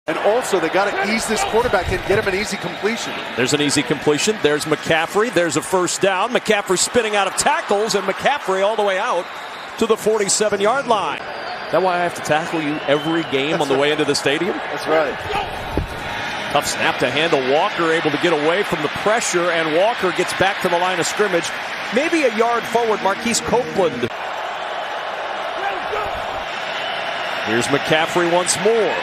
And also, they got to ease this quarterback and get him an easy completion. There's an easy completion. There's McCaffrey. There's a first down. McCaffrey spinning out of tackles, and McCaffrey all the way out to the 47-yard line. Is that why I have to tackle you every game on the way into the stadium? That's right. Tough snap to handle. Walker able to get away from the pressure, and Walker gets back to the line of scrimmage. Maybe a yard forward, Marquise Copeland. Here's McCaffrey once more.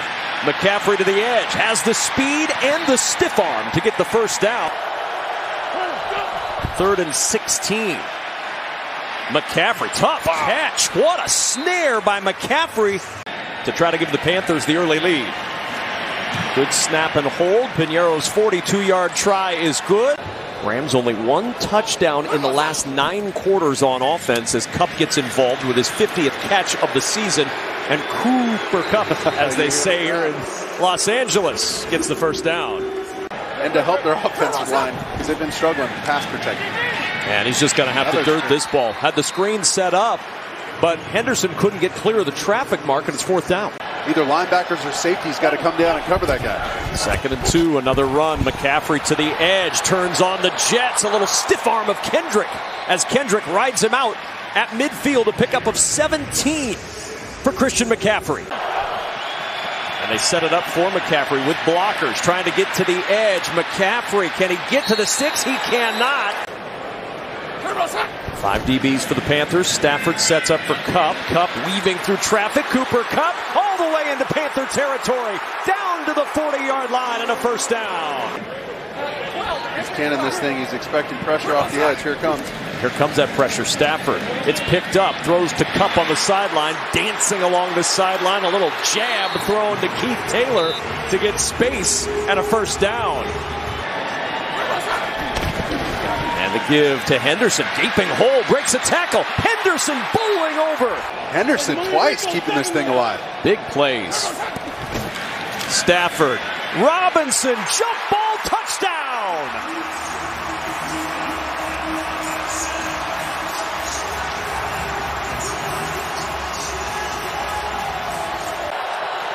McCaffrey to the edge, has the speed and the stiff arm to get the first down. 3rd and 16. McCaffrey, tough catch. What a snare by McCaffrey to try to give the Panthers the early lead. Good snap and hold. Piñeiro's 42-yard try is good. Rams only one touchdown in the last 9 quarters on offense as Kupp gets involved with his 50th catch of the season. And Cooper Kupp, as they say here in Los Angeles, gets the first down. And to help their offensive line, because they've been struggling pass protecting. And he's just going to have to dirt this ball. Had the screen set up, but Henderson couldn't get clear of the traffic mark, and it's 4th down. Either linebackers or safeties got to come down and cover that guy. 2nd and 2, another run. McCaffrey to the edge, turns on the Jets. A little stiff arm of Kendrick as Kendrick rides him out at midfield, a pickup of 17 for Christian McCaffrey. And they set it up for McCaffrey with blockers trying to get to the edge. McCaffrey, can he get to the 6? He cannot. 5 DBs for the Panthers. Stafford sets up for Kupp. Kupp weaving through traffic. Cooper Kupp all the way into Panther territory. Down to the 40-yard line and a first down. He's canning this thing. He's expecting pressure off the edge. Here it comes. Here comes that pressure. Stafford. It's picked up. Throws to Kupp on the sideline. Dancing along the sideline. A little jab thrown to Keith Taylor to get space and a first down. And the give to Henderson. Gaping hole. Breaks a tackle. Henderson bowling over. Henderson twice keeping this thing alive. Big plays. Stafford. Robinson. Jump ball. Touchdown.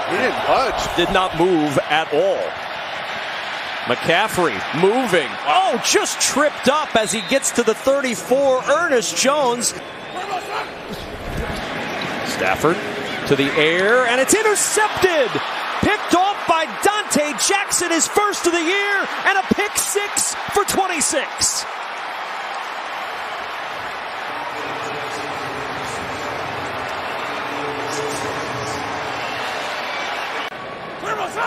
He didn't budge. Did not move at all. McCaffrey moving. Oh, just tripped up as he gets to the 34. Ernest Jones. Stafford to the air, and it's intercepted. Picked off by Dante Jackson, his first of the year, and a pick 6 for 26.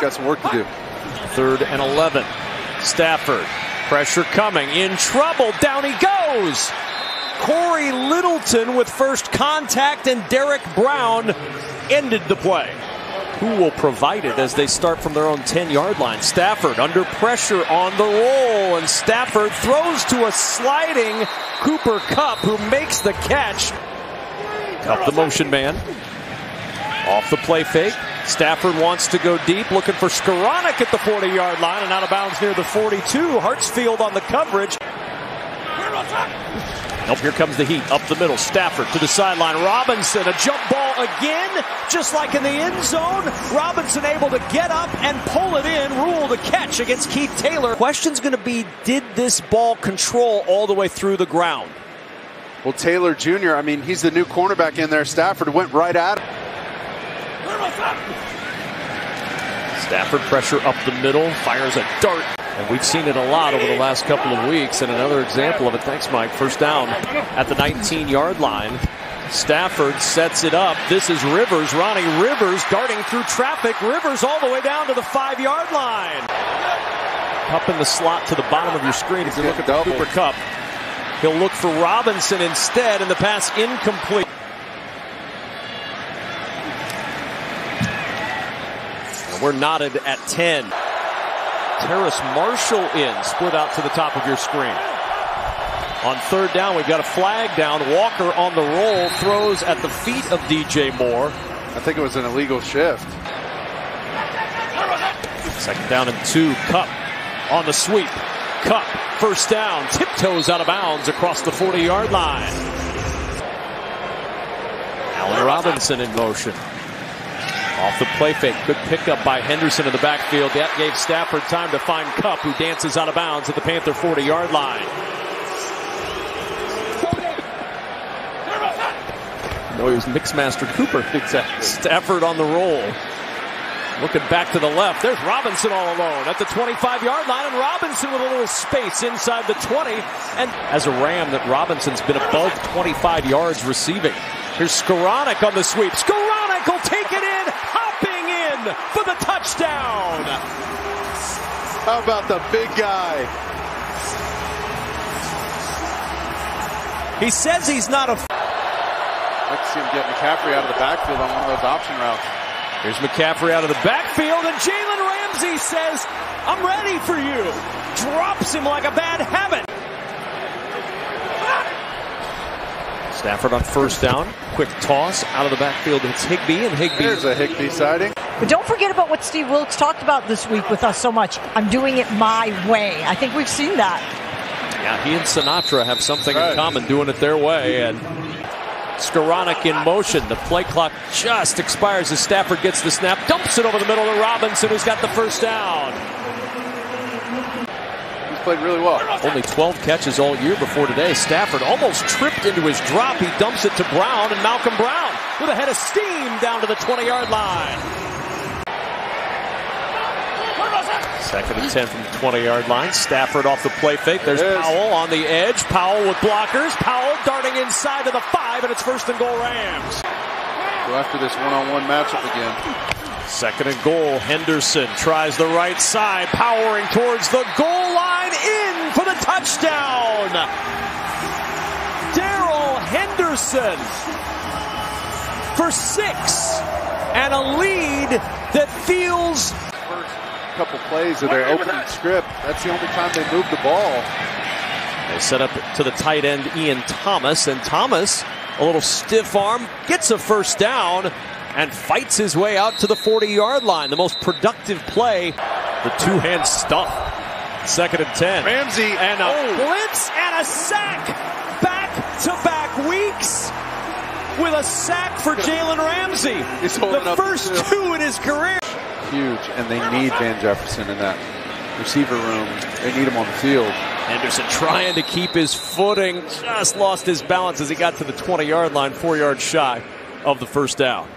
Got some work to do. 3rd and 11. Stafford. Pressure coming. In trouble. Down he goes. Corey Littleton with first contact, and Derek Brown ended the play. Who will provide it as they start from their own 10-yard line? Stafford under pressure on the roll, and Stafford throws to a sliding Cooper Kupp, who makes the catch. Kupp the motion man. Off the play fake. Stafford wants to go deep, looking for Skoranek at the 40-yard line, and out of bounds near the 42. Hartsfield on the coverage. Nope, here comes the heat. Up the middle. Stafford to the sideline. Robinson, a jump ball again, just like in the end zone. Robinson able to get up and pull it in. Ruled a catch against Keith Taylor. Question's going to be, did this ball control all the way through the ground? Well, Taylor Jr., I mean, he's the new cornerback in there. Stafford went right at him. Stafford pressure up the middle, fires a dart. And we've seen it a lot over the last couple of weeks. And another example of it. Thanks, Mike. First down at the 19-yard line. Stafford sets it up. This is Rivers. Ronnie Rivers darting through traffic. Rivers all the way down to the 5-yard line. Up in the slot to the bottom of your screen. If you look at the Cooper Kupp, he'll look for Robinson instead, and the pass incomplete. And we're knotted at 10. Terrace Marshall in, split out to the top of your screen. On 3rd down, we've got a flag down. Walker on the roll, throws at the feet of DJ Moore. I think it was an illegal shift. 2nd down and 2. Kupp on the sweep. Kupp, first down, tiptoes out of bounds across the 40-yard line. Allen Robinson in motion. Off the play fake. Good pickup by Henderson in the backfield. That gave Stafford time to find Kupp, who dances out of bounds at the Panther 40-yard line. No, he was Mixmaster Cooper. Exactly. Stafford on the roll. Looking back to the left. There's Robinson all alone at the 25-yard line, and Robinson with a little space inside the 20. And as a Ram, that Robinson's been above 25 yards receiving. Here's Skoranek on the sweep. Skoranek will take it in, hopping in for the touchdown. How about the big guy? He says he's not a... I'd like to see him get McCaffrey out of the backfield on one of those option routes. Here's McCaffrey out of the backfield, and Jalen Ramsey says, I'm ready for you. Drops him like a bad habit. Stafford on first down. Quick toss out of the backfield. It's Higbee, and Higbee. There's a Higbee sighting. But don't forget about what Steve Wilks talked about this week with us so much. I'm doing it my way. I think we've seen that. Yeah, he and Sinatra have something in common, doing it their way. And Skoranek in motion. The play clock just expires as Stafford gets the snap. Dumps it over the middle to Robinson, who's got the first down. He's played really well. Only 12 catches all year before today. Stafford almost tripped into his drop. He dumps it to Brown, and Malcolm Brown with a head of steam down to the 20-yard line. Second and 10 from the 20-yard line. Stafford off the play fake. There's Powell on the edge. Powell with blockers. Powell darting inside to the 5, and it's first and goal Rams. Go after this one-on-one matchup again. Second and goal. Henderson tries the right side, powering towards the goal line, in for the touchdown. Darrell Henderson for 6, and a lead that feels... Couple plays of their opening script. That's the only time they moved the ball. They set up to the tight end Ian Thomas, and Thomas, a little stiff arm, gets a first down and fights his way out to the 40-yard line. The most productive play, the two-hand stuff. Second and 10. Ramsey and a blitz and a sack. Back-to-back weeks with a sack for Jalen Ramsey. The first 2 in his career. Huge, and they need Van Jefferson in that receiver room. They need him on the field. Henderson trying to keep his footing, just lost his balance as he got to the 20-yard line, 4 yards shy of the first down.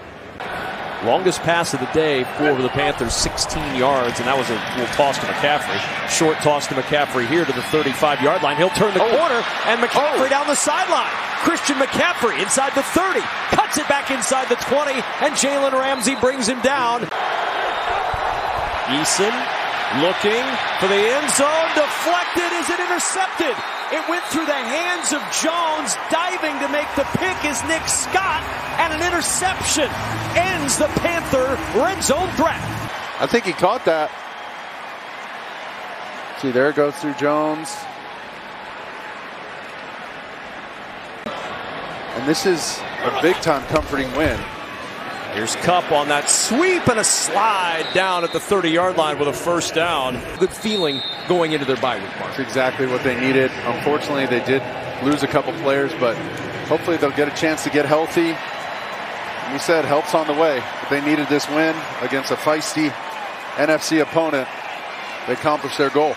Longest pass of the day for the Panthers, 16 yards, and that was a little toss to McCaffrey. Short toss to McCaffrey here to the 35-yard line. He'll turn the corner, and McCaffrey down the sideline. Christian McCaffrey inside the 30, cuts it back inside the 20, and Jalen Ramsey brings him down. Eason looking for the end zone, deflected. Is it intercepted? It went through the hands of Jones, diving to make the pick is Nick Scott, and an interception ends the Panther red zone threat. I think he caught that. See, there it goes through Jones. And this is a big-time comforting win. Here's Kupp on that sweep and a slide down at the 30-yard line with a first down. Good feeling going into their bye week, Mark. That's exactly what they needed. Unfortunately, they did lose a couple players, but hopefully they'll get a chance to get healthy. And we said help's on the way. But they needed this win against a feisty NFC opponent. They accomplished their goal.